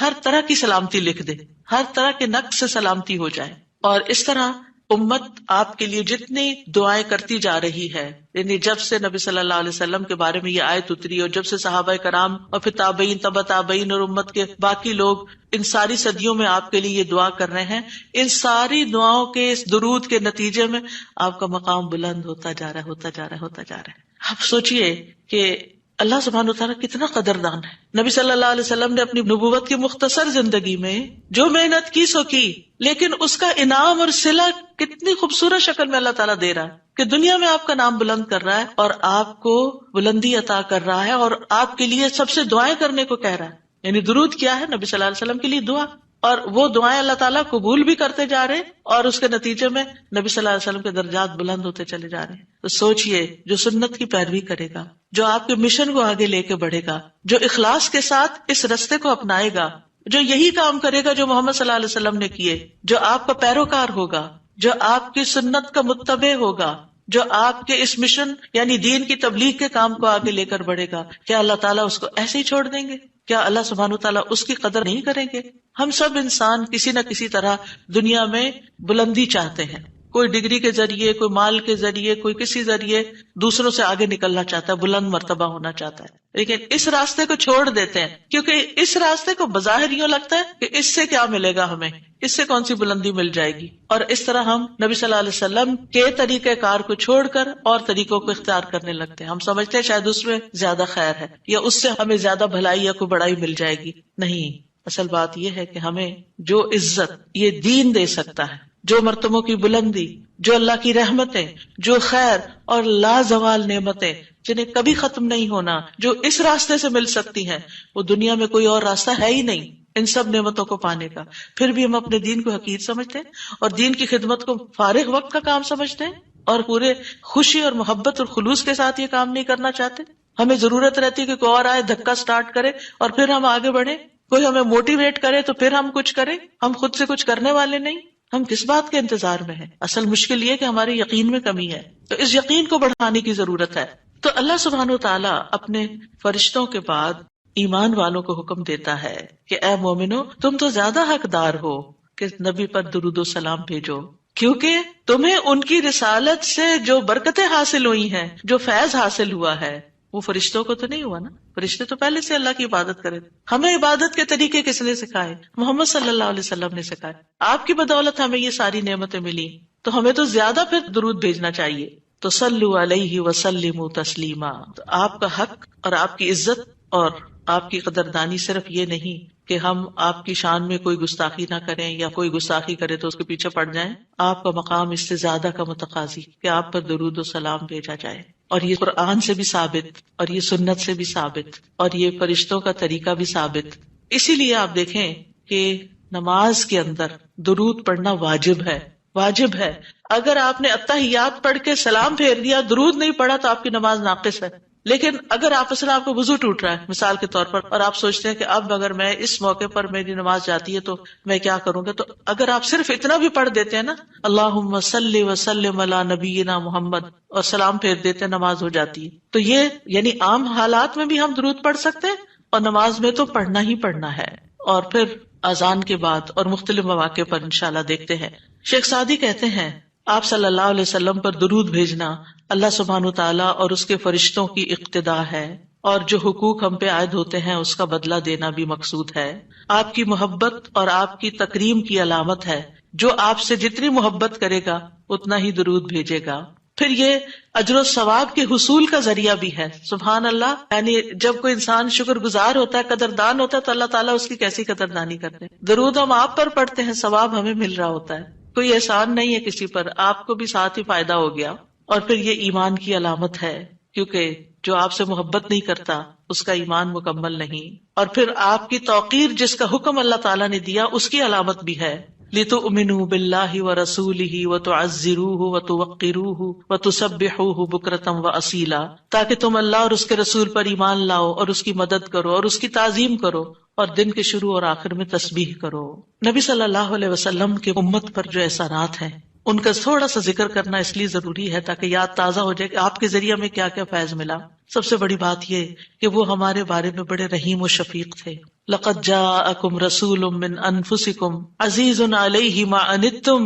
A: ہر طرح کی سلامتی لکھ دے، ہر طرح کے نقص سے سلامتی ہو جائے. اور اس طرح امت آپ کے لیے جتنی دعائیں کرتی جا رہی ہے، یعنی جب سے نبی صلی اللہ علیہ وسلم کے بارے میں یہ آیت اتری اور جب سے صحابہ کرام اور پھر تابعین تبع تابعین اور امت کے باقی لوگ ان ساری صدیوں میں آپ کے لیے یہ دعا کر رہے ہیں، ان ساری دعاؤں کے اس درود کے نتیجے میں آپ کا مقام بلند ہوتا جا رہا ہے، ہوتا جا رہا ہے، ہوتا جا رہا ہے. آپ سوچئے کہ اللہ سبحانہ وتعالیٰ کتنا قدردان ہے. نبی صلی اللہ علیہ وسلم نے اپنی نبوت کی مختصر زندگی میں جو محنت کی سو کی، لیکن اس کا انعام اور صلہ کتنی خوبصورت شکل میں اللہ تعالیٰ دے رہا ہے کہ دنیا میں آپ کا نام بلند کر رہا ہے اور آپ کو بلندی عطا کر رہا ہے اور آپ کے لیے سب سے دعائیں کرنے کو کہہ رہا ہے. یعنی درود کیا ہے؟ نبی صلی اللہ علیہ وسلم کے لیے دعا، اور وہ دعائیں اللہ تعالیٰ قبول بھی کرتے جا رہے ہیں اور اس کے نتیجے میں نبی صلی اللہ علیہ وسلم کے درجات بلند ہوتے چلے جا رہے ہیں. تو سوچئے جو سنت کی پیروی کرے گا، جو آپ کے مشن کو آگے لے کے بڑھے گا، جو اخلاص کے ساتھ اس رستے کو اپنائے گا، جو یہی کام کرے گا جو محمد صلی اللہ علیہ وسلم نے کیے، جو آپ کا پیروکار ہوگا، جو آپ کی سنت کا متبع ہوگا، جو آپ کے اس مشن یعنی دین کی تبلیغ کے کام کو آگے لے کر بڑھے گا، کیا اللہ تعالیٰ اس کو ایسے ہی چھوڑ دیں گے؟ کیا اللہ سبحانہ تعالیٰ اس کی قدر نہیں کریں گے؟ ہم سب انسان کسی نہ کسی طرح دنیا میں بلندی چاہتے ہیں، کوئی ڈگری کے ذریعے، کوئی مال کے ذریعے، کوئی کسی ذریعے دوسروں سے آگے نکلنا چاہتا ہے، بلند مرتبہ ہونا چاہتا ہے، لیکن اس راستے کو چھوڑ دیتے ہیں کیونکہ اس راستے کو بظاہر یوں لگتا ہے کہ اس سے کیا ملے گا ہمیں، اس سے کون سی بلندی مل جائے گی، اور اس طرح ہم نبی صلی اللہ علیہ وسلم کے طریقہ کار کو چھوڑ کر اور طریقوں کو اختیار کرنے لگتے ہیں. ہم سمجھتے ہیں شاید اس میں زیادہ خیر ہے یا اس سے ہمیں زیادہ بھلائی یا کوئی بڑائی مل جائے گی. نہیں، اصل بات یہ ہے کہ ہمیں جو عزت یہ دین دے سکتا ہے، جو مرتبوں کی بلندی، جو اللہ کی رحمتیں، جو خیر اور لازوال نعمتیں جنہیں کبھی ختم نہیں ہونا، جو اس راستے سے مل سکتی ہیں، وہ دنیا میں کوئی اور راستہ ہے ہی نہیں ان سب نعمتوں کو پانے کا. پھر بھی ہم اپنے دین کو حقیر سمجھتے ہیں اور دین کی خدمت کو فارغ وقت کا کام سمجھتے ہیں اور پورے خوشی اور محبت اور خلوص کے ساتھ یہ کام نہیں کرنا چاہتے. ہمیں ضرورت رہتی ہے کہ کوئی اور آئے، دھکا سٹارٹ کرے اور پھر ہم آگے بڑھیں، کوئی ہمیں موٹیویٹ کرے تو پھر ہم کچھ کریں. ہم خود سے کچھ کرنے والے نہیں. ہم کس بات کے انتظار میں ہیں؟ اصل مشکل یہ کہ ہمارے یقین میں کمی ہے، تو اس یقین کو بڑھانے کی ضرورت ہے. تو اللہ سبحانہ وتعالیٰ اپنے فرشتوں کے بعد ایمان والوں کو حکم دیتا ہے کہ اے مومنو، تم تو زیادہ حقدار ہو کہ نبی پر درود و سلام بھیجو، کیونکہ تمہیں ان کی رسالت سے جو برکتیں حاصل ہوئی ہیں، جو فیض حاصل ہوا ہے، وہ فرشتوں کو تو نہیں ہوا نا. فرشتے تو پہلے سے اللہ کی عبادت کرے. ہمیں عبادت کے طریقے کس نے سکھائے؟ محمد صلی اللہ علیہ وسلم نے سکھائے. آپ کی بدولت ہمیں یہ ساری نعمتیں ملی، تو ہمیں تو زیادہ پھر درود بھیجنا چاہیے. تو صلو علیہ وسلموا تسلیما. تو آپ کا حق اور آپ کی عزت اور آپ کی قدردانی صرف یہ نہیں کہ ہم آپ کی شان میں کوئی گستاخی نہ کریں یا کوئی گستاخی کرے تو اس کے پیچھے پڑ جائیں. آپ کا مقام اس سے زیادہ کا متقاضی کہ آپ پر درود و سلام بھیجا جائے. اور یہ قرآن سے بھی ثابت، اور یہ سنت سے بھی ثابت، اور یہ فرشتوں کا طریقہ بھی ثابت. اسی لیے آپ دیکھیں کہ نماز کے اندر درود پڑھنا واجب ہے. واجب ہے. اگر آپ نے التحیات پڑھ کے سلام پھیر دیا، درود نہیں پڑھا، تو آپ کی نماز ناقص ہے. لیکن اگر آپ کو وضو ٹوٹ رہا ہے مثال کے طور پر، اور آپ سوچتے ہیں کہ اب اگر میں اس موقع پر میری نماز جاتی ہے تو میں کیا کروں گا، تو اگر آپ صرف اتنا بھی پڑھ دیتے ہیں نا، اللہم صلی وسلم علی نبینا محمد، اور سلام پھیر دیتے ہیں، نماز ہو جاتی ہے. تو یہ یعنی عام حالات میں بھی ہم درود پڑھ سکتے ہیں اور نماز میں تو پڑھنا ہی پڑھنا ہے. اور پھر اذان کے بعد اور مختلف مواقع پر انشاءاللہ دیکھتے ہیں. شیخ سعدی کہتے ہیں آپ صلی اللہ علیہ وسلم پر درود بھیجنا اللہ سبحانہ تعالیٰ اور اس کے فرشتوں کی اقتدا ہے اور جو حقوق ہم پہ عائد ہوتے ہیں اس کا بدلہ دینا بھی مقصود ہے. آپ کی محبت اور آپ کی تکریم کی علامت ہے. جو آپ سے جتنی محبت کرے گا اتنا ہی درود بھیجے گا. پھر یہ اجر و ثواب کے حصول کا ذریعہ بھی ہے. سبحان اللہ، یعنی جب کوئی انسان شکر گزار ہوتا ہے، قدردان ہوتا ہے، تو اللہ تعالیٰ اس کی کیسی قدردانی کرتے ہیں. درود ہم آپ پر پڑھتے ہیں، ثواب ہمیں مل رہا ہوتا ہے. کوئی احسان نہیں ہے کسی پر، آپ کو بھی ساتھ ہی فائدہ ہو گیا. اور پھر یہ ایمان کی علامت ہے، کیونکہ جو آپ سے محبت نہیں کرتا اس کا ایمان مکمل نہیں. اور پھر آپ کی توقیر جس کا حکم اللہ تعالیٰ نے دیا اس کی علامت بھی ہے. لِتُؤْمِنُوا بِاللَّهِ وَرَسُولِهِ وَتُعَزِّرُوهُ وَتُوَقِّرُوهُ وَتُسَبِّحُوهُ بُكْرَةً وَأَصِيلًا، تاکہ تم اللہ اور اس کے رسول پر ایمان لاؤ اور اس کی مدد کرو اور اس کی تعظیم کرو اور دن کے شروع اور آخر میں تسبیح کرو. نبی صلی اللہ علیہ وسلم کے امت پر جو احسانات ہیں ان کا تھوڑا سا ذکر کرنا اس لیے ضروری ہے تاکہ یاد تازہ ہو جائے کہ آپ کے ذریعے میں کیا کیا فیض ملا. سب سے بڑی بات یہ کہ وہ ہمارے بارے میں بڑے رحیم و شفیق تھے. لَقَدْ جَاءَكُمْ رَسُولٌ مِّنْ أَنفُسِكُمْ عَزِيزٌ عَلَيْهِ مَا عَنِتُّمْ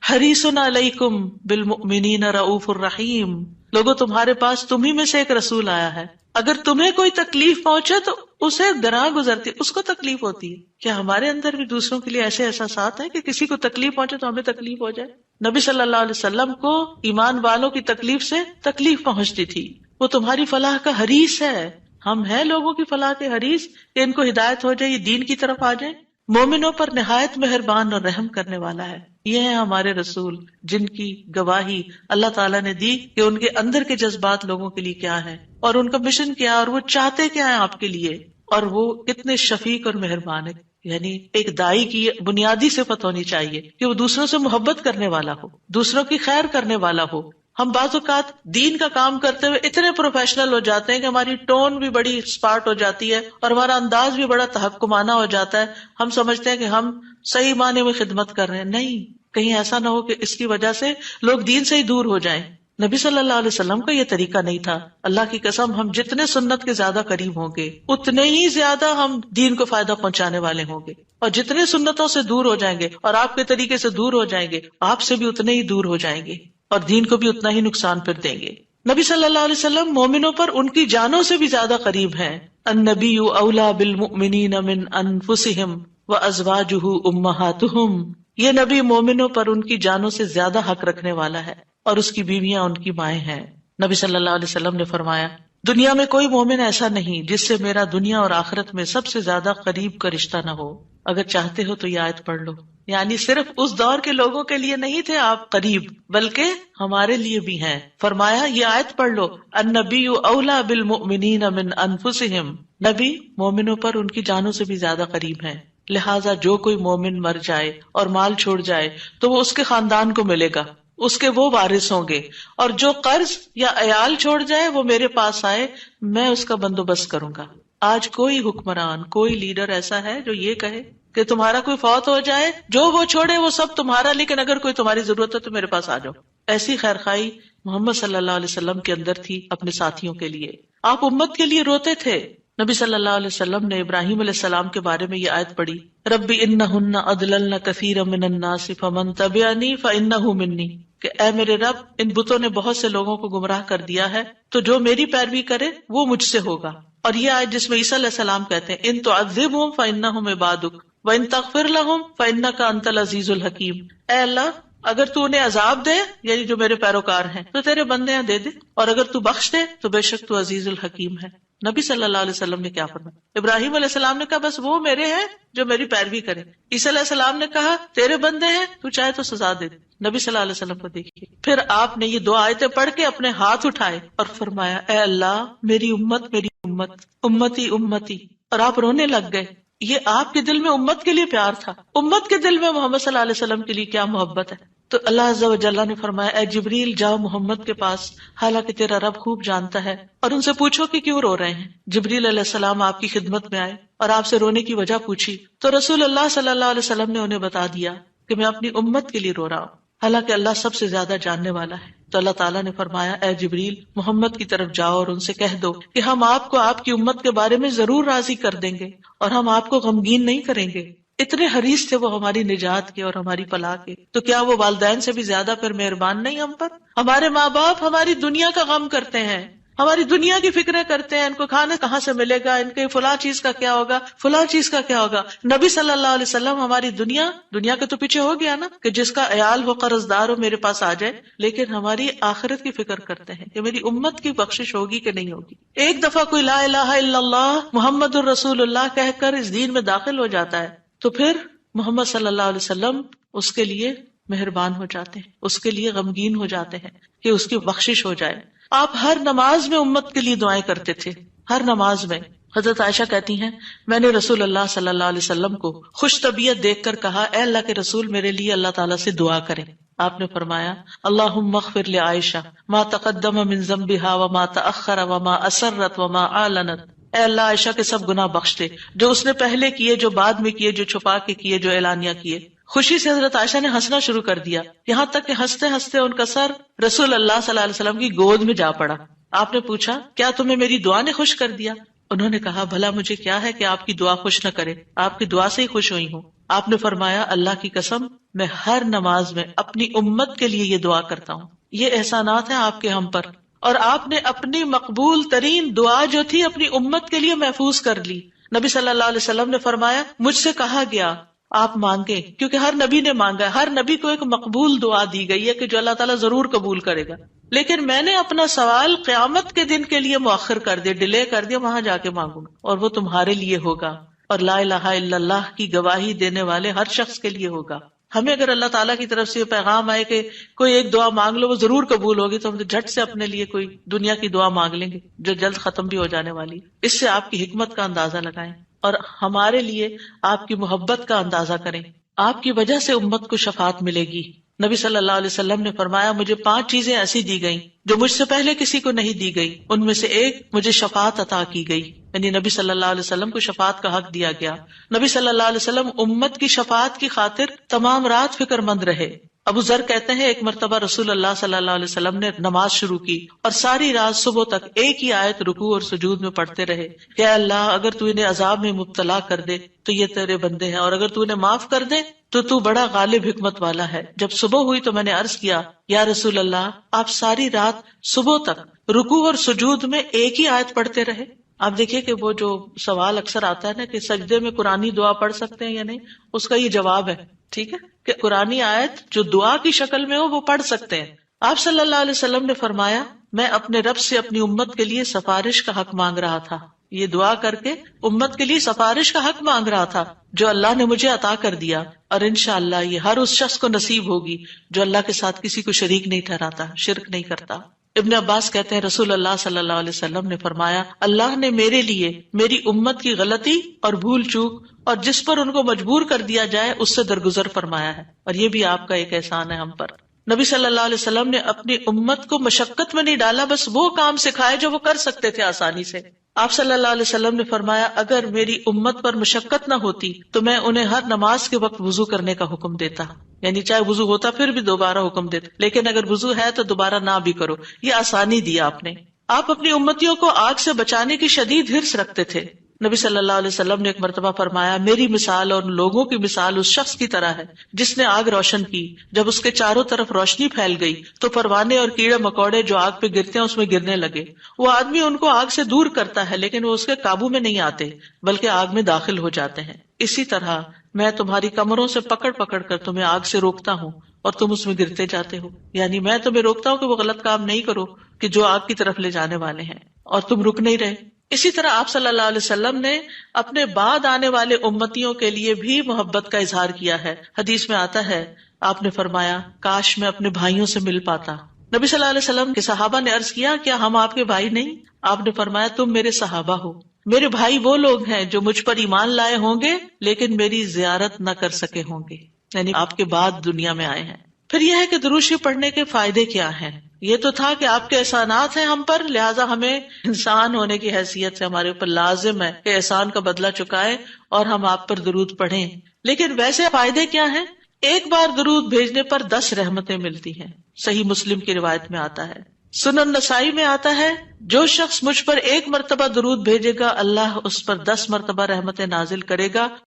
A: حَرِيصٌ عَلَيْكُمْ بِالْمُؤْمِنِينَ رَءُوفٌ رَحِيمٌ. لوگوں تمہارے پاس تمہیں میں سے ایک رسول آیا ہے، اگر تمہیں کوئی تکلیف پہنچے تو اسے گراں گزرتی، اس کو تکلیف ہوتی ہے. کیا ہمارے اندر بھی دوسروں کے لیے ایسے احساسات ہیں کہ کسی کو تکلیف پہنچے تو ہمیں تکلیف ہو جائے؟ نبی صلی اللہ علیہ وسلم کو ایمان والوں کی تکلیف سے تکلیف پہنچتی تھی. وہ تمہاری فلاح کا حریص ہے. ہم ہیں لوگوں کی فلاح کے حریص کہ ان کو ہدایت ہو جائے، یہ دین کی طرف آ جائے. مومنوں پر نہایت مہربان اور رحم کرنے والا ہے. یہ ہیں ہمارے رسول جن کی گواہی اللہ تعالیٰ نے دی کہ ان کے اندر کے جذبات لوگوں کے لیے کیا ہے اور ان کا مشن کیا اور وہ چاہتے کیا ہیں آپ کے لیے، اور وہ کتنے شفیق اور مہربان ہے. یعنی ایک دائی کی بنیادی صفت ہونی چاہیے کہ وہ دوسروں سے محبت کرنے والا ہو، دوسروں کی خیر کرنے والا ہو. ہم بعض اوقات دین کا کام کرتے ہوئے اتنے پروفیشنل ہو جاتے ہیں کہ ہماری ٹون بھی بڑی اسپارٹ ہو جاتی ہے اور ہمارا انداز بھی بڑا تحکمانہ ہو جاتا ہے. ہم سمجھتے ہیں کہ ہم صحیح معنی میں خدمت کر رہے ہیں. نہیں، کہیں ایسا نہ ہو کہ اس کی وجہ سے لوگ دین سے ہی دور ہو جائیں. نبی صلی اللہ علیہ وسلم کا یہ طریقہ نہیں تھا. اللہ کی قسم، ہم جتنے سنت کے زیادہ قریب ہوں گے اتنے ہی زیادہ ہم دین کو فائدہ پہنچانے والے ہوں گے، اور جتنے سنتوں سے دور ہو جائیں گے اور آپ کے طریقے سے دور ہو جائیں گے آپ سے بھی اتنے ہی دور ہو جائیں گے اور دین کو بھی اتنا ہی نقصان پھر دیں گے. نبی صلی اللہ علیہ وسلم مومنوں پر ان کی جانوں سے بھی زیادہ قریب ہیں. النبی اولی بالمؤمنین من انفسہم وازواجہ امہاتہم. یہ نبی مومنوں پر ان کی جانوں سے زیادہ حق رکھنے والا ہے اور اس کی بیویاں ان کی مائیں ہیں. نبی صلی اللہ علیہ وسلم نے فرمایا، دنیا میں کوئی مومن ایسا نہیں جس سے میرا دنیا اور آخرت میں سب سے زیادہ قریب کا رشتہ نہ ہو. اگر چاہتے ہو تو یہ آیت پڑھ لو. یعنی صرف اس دور کے لوگوں کے لیے نہیں تھے آپ قریب، بلکہ ہمارے لیے بھی ہیں. فرمایا یہ آیت پڑھ لو، النبی اولی بالمؤمنین من انفسہم. نبی مومنوں پر ان کی جانوں سے بھی زیادہ قریب ہیں. لہٰذا جو کوئی مومن مر جائے اور مال چھوڑ جائے تو وہ اس کے خاندان کو ملے گا، اس کے وہ وارث ہوں گے. اور جو قرض یا عیال چھوڑ جائے وہ میرے پاس آئے، میں اس کا بندوبست کروں گا. آج کوئی حکمران، کوئی لیڈر ایسا ہے جو یہ کہے کہ تمہارا کوئی فوت ہو جائے، جو وہ چھوڑے وہ سب تمہارا، لیکن اگر کوئی تمہاری ضرورت ہے تو میرے پاس آ جاؤ؟ ایسی خیرخواہی محمد صلی اللہ علیہ وسلم کے اندر تھی اپنے ساتھیوں کے لیے. آپ امت کے لیے روتے تھے. نبی صلی اللہ علیہ وسلم نے ابراہیم علیہ السلام کے بارے میں یہ آیت پڑھی، رب انہن اضللن کثیرا من الناس فمن تبعنی فانہ منی. کہ اے میرے رب، ان بتوں نے بہت سے لوگوں کو گمراہ کر دیا ہے، تو جو میری پیروی کرے وہ مجھ سے ہوگا. اور یہ آیت جس میں عیسیٰ علیہ السلام کہتے ہیں ان تعذبہم فانہم عبادک وان تغفر لہم فانک انت العزیز الحکیم. اے اللہ، اگر تو انہیں عذاب دے، یعنی جو میرے پیروکار ہیں، تو تیرے بندے ہیں دے دے، اور اگر تو بخش دے تو بے شک تو عزیز الحکیم ہے. نبی صلی اللہ علیہ وسلم نے کیا فرمایا؟ ابراہیم علیہ السلام نے کہا بس وہ میرے ہیں جو میری پیروی کرے. عیسیٰ علیہ السلام نے کہا تیرے بندے ہیں، تو چاہے تو سزا دے. نبی صلی اللہ علیہ وسلم کو دیکھیے، پھر آپ نے یہ دو آیتیں پڑھ کے اپنے ہاتھ اٹھائے اور فرمایا اے اللہ، میری امت، میری امت، امتی امتی. اور آپ رونے لگ گئے. یہ آپ کے دل میں امت کے لیے پیار تھا. امت کے دل میں محمد صلی اللہ علیہ وسلم کے لیے کیا محبت ہے. تو اللہ عز و جل نے فرمایا اے جبریل جاؤ محمد کے پاس، حالانکہ تیرا رب خوب جانتا ہے، اور ان سے پوچھو کہ کیوں رو رہے ہیں. جبریل علیہ السلام آپ کی خدمت میں آئے اور آپ سے رونے کی وجہ پوچھی تو رسول اللہ صلی اللہ علیہ وسلم نے انہیں بتا دیا کہ میں اپنی امت کے لیے رو رہا ہوں، حالانکہ اللہ سب سے زیادہ جاننے والا ہے. تو اللہ تعالیٰ نے فرمایا اے جبریل محمد کی طرف جاؤ اور ان سے کہہ دو کہ ہم آپ کو آپ کی امت کے بارے میں ضرور راضی کر دیں گے اور ہم آپ کو غمگین نہیں کریں گے. اتنے حریص تھے وہ ہماری نجات کے اور ہماری فلاح کے. تو کیا وہ والدین سے بھی زیادہ پھر مہربان نہیں ہم پر؟ ہمارے ماں باپ ہماری دنیا کا غم کرتے ہیں، ہماری دنیا کی فکریں کرتے ہیں، ان کو کھانا کہاں سے ملے گا، ان کے فلاں چیز کا کیا ہوگا، فلاں چیز کا کیا ہوگا۔ نبی صلی اللہ علیہ وسلم ہماری دنیا کے تو پیچھے ہو گیا نا کہ جس کا عیال ہو، قرض دار ہو، میرے پاس آ جائے، لیکن ہماری آخرت کی فکر کرتے ہیں کہ میری امت کی بخشش ہوگی کہ نہیں ہوگی۔ ایک دفعہ کوئی لا الہ الا اللہ محمد الرسول اللہ کہہ کر اس دین میں داخل ہو جاتا ہے تو پھر محمد صلی اللہ علیہ وسلم اس کے لیے مہربان ہو جاتے ہیں، اس کے لیے غمگین ہو جاتے ہیں کہ اس کی بخشش ہو جائے۔ آپ ہر نماز میں امت کے لیے دعائیں کرتے تھے، ہر نماز میں۔ حضرت عائشہ کہتی ہیں میں نے رسول اللہ صلی اللہ علیہ وسلم کو خوش طبیعت دیکھ کر کہا اے اللہ کے رسول میرے لیے اللہ تعالیٰ سے دعا کریں۔ آپ نے فرمایا اللہم اغفر لعائشہ ما تقدم من ذنبها وما تأخر وما اسرت وما اعلنت، اے اللہ عائشہ کے سب گناہ بخش دے، جو اس نے پہلے کیے، جو بعد میں کیے، جو چھپا کے کیے، جو اعلانیہ کیے۔ خوشی سے حضرت عائشہ نے ہنسنا شروع کر دیا، یہاں تک کہ ہنستے ہنستے ان کا سر رسول اللہ صلی اللہ علیہ وسلم کی گود میں جا پڑا۔ آپ نے پوچھا کیا تمہیں میری دعا نے خوش کر دیا؟ انہوں نے کہا بھلا مجھے کیا ہے کہ آپ کی دعا خوش نہ کرے، آپ کی دعا سے ہی خوش ہوئی ہوں۔ آپ نے فرمایا اللہ کی قسم میں ہر نماز میں اپنی امت کے لیے یہ دعا کرتا ہوں۔ یہ احسانات ہیں آپ کے ہم پر، اور آپ نے اپنی مقبول ترین دعا جو تھی اپنی امت کے لیے محفوظ کر لی۔ نبی صلی اللہ علیہ وسلم نے فرمایا مجھ سے کہا گیا آپ مانگیں، کیونکہ ہر نبی نے مانگا ہے، ہر نبی کو ایک مقبول دعا دی گئی ہے کہ جو اللہ تعالیٰ ضرور قبول کرے گا، لیکن میں نے اپنا سوال قیامت کے دن کے لیے مؤخر کر دیا، ڈیلے کر دیا، وہاں جا کے مانگوں گا اور وہ تمہارے لیے ہوگا، اور لا الہ الا اللہ کی گواہی دینے والے ہر شخص کے لیے ہوگا۔ ہمیں اگر اللہ تعالیٰ کی طرف سے یہ پیغام آئے کہ کوئی ایک دعا مانگ لو وہ ضرور قبول ہوگی، تو ہم جھٹ سے اپنے لیے کوئی دنیا کی دعا مانگ لیں گے جو جلد ختم بھی ہو جانے والی۔ اس سے آپ کی حکمت کا اندازہ لگائیں اور ہمارے لیے آپ کی محبت کا اندازہ کریں۔ آپ کی وجہ سے امت کو شفاعت ملے گی۔ نبی صلی اللہ علیہ وسلم نے فرمایا مجھے 5 چیزیں ایسی دی گئیں جو مجھ سے پہلے کسی کو نہیں دی گئی، ان میں سے ایک مجھے شفاعت عطا کی گئی، یعنی نبی صلی اللہ علیہ وسلم کو شفاعت کا حق دیا گیا۔ نبی صلی اللہ علیہ وسلم امت کی شفاعت کی خاطر تمام رات فکر مند رہے۔ ابو ذر کہتے ہیں ایک مرتبہ رسول اللہ صلی اللہ علیہ وسلم نے نماز شروع کی اور ساری رات صبح تک ایک ہی آیت رکوع اور سجود میں پڑھتے رہے کہ اللہ اگر تو انہیں عذاب میں مبتلا کر دے تو یہ تیرے بندے ہیں، اور اگر تو انہیں معاف کر دے تو بڑا غالب حکمت والا ہے۔ جب صبح ہوئی تو میں نے عرض کیا یا رسول اللہ آپ ساری رات صبح تک رکوع اور سجود میں ایک ہی آیت پڑھتے رہے؟ آپ دیکھیے کہ وہ جو سوال اکثر آتا ہے نا کہ سجدے میں قرآنی دعا پڑھ سکتے ہیں یا نہیں، اس کا یہ جواب ہے، ٹھیک ہے، کہ قرآنی آیت جو دعا کی شکل میں ہو وہ پڑھ سکتے ہیں۔ آپ صلی اللہ علیہ وسلم نے فرمایا میں اپنے رب سے اپنی امت کے لیے سفارش کا حق مانگ رہا تھا، یہ دعا کر کے امت کے لیے سفارش کا حق مانگ رہا تھا جو اللہ نے مجھے عطا کر دیا، اور انشاءاللہ یہ ہر اس شخص کو نصیب ہوگی جو اللہ کے ساتھ کسی کو شریک نہیں ٹھہراتا، شرک نہیں کرتا۔ ابن عباس کہتے ہیں رسول اللہ صلی اللہ علیہ وسلم نے فرمایا اللہ نے میرے لیے میری امت کی غلطی اور بھول چوک اور جس پر ان کو مجبور کر دیا جائے اس سے درگزر فرمایا ہے، اور یہ بھی آپ کا ایک احسان ہے ہم پر۔ نبی صلی اللہ علیہ وسلم نے اپنی امت کو مشقت میں نہیں ڈالا، بس وہ کام سکھائے جو وہ کر سکتے تھے آسانی سے۔ آپ صلی اللہ علیہ وسلم نے فرمایا اگر میری امت پر مشقت نہ ہوتی تو میں انہیں ہر نماز کے وقت وضو کرنے کا حکم دیتا، یعنی چاہے وضو ہوتا پھر بھی دوبارہ حکم دیتا، لیکن اگر وضو ہے تو دوبارہ نہ بھی کرو، یہ آسانی دی آپ نے۔ آپ اپنی امتیوں کو آگ سے بچانے کی شدید حرص رکھتے تھے۔ نبی صلی اللہ علیہ وسلم نے ایک مرتبہ فرمایا میری مثال اور لوگوں کی مثال اس شخص کی طرح ہے جس نے آگ روشن کی، جب اس کے چاروں طرف روشنی پھیل گئی تو پروانے اور کیڑے مکوڑے جو آگ پہ گرتے ہیں اس میں گرنے لگے۔ وہ آدمی ان کو آگ سے دور کرتا ہے لیکن وہ اس کے قابو میں نہیں آتے بلکہ آگ میں داخل ہو جاتے ہیں۔ اسی طرح میں تمہاری کمروں سے پکڑ پکڑ کر تمہیں آگ سے روکتا ہوں اور تم اس میں گرتے جاتے ہو، یعنی میں تمہیں روکتا ہوں کہ وہ غلط کام نہیں کرو کہ جو آگ کی طرف لے جانے والے ہیں، اور تم رک نہیں رہے۔ اسی طرح آپ صلی اللہ علیہ وسلم نے اپنے بعد آنے والے امتیوں کے لیے بھی محبت کا اظہار کیا ہے۔ حدیث میں آتا ہے آپ نے فرمایا کاش میں اپنے بھائیوں سے مل پاتا۔ نبی صلی اللہ علیہ وسلم کے صحابہ نے عرض کیا کیا ہم آپ کے بھائی نہیں؟ آپ نے فرمایا تم میرے صحابہ ہو، میرے بھائی وہ لوگ ہیں جو مجھ پر ایمان لائے ہوں گے لیکن میری زیارت نہ کر سکے ہوں گے، یعنی آپ کے بعد دنیا میں آئے ہیں۔ پھر یہ ہے کہ درود شریف پڑھنے کے فائدے کیا ہیں؟ یہ تو تھا کہ آپ کے احسانات ہیں ہم پر، لہٰذا ہمیں انسان ہونے کی حیثیت سے ہمارے اوپر لازم ہے کہ احسان کا بدلہ چکائے اور ہم آپ پر درود پڑھیں۔ لیکن ویسے فائدے کیا ہیں؟ ایک بار درود بھیجنے پر 10 رحمتیں ملتی ہیں، صحیح مسلم کی روایت میں آتا ہے۔ سنن نسائی میں آتا ہے جو شخص مجھ پر 1 مرتبہ درود بھیجے گا اللہ اس پر 10 مرتبہ رحمتیں نازل کرے گا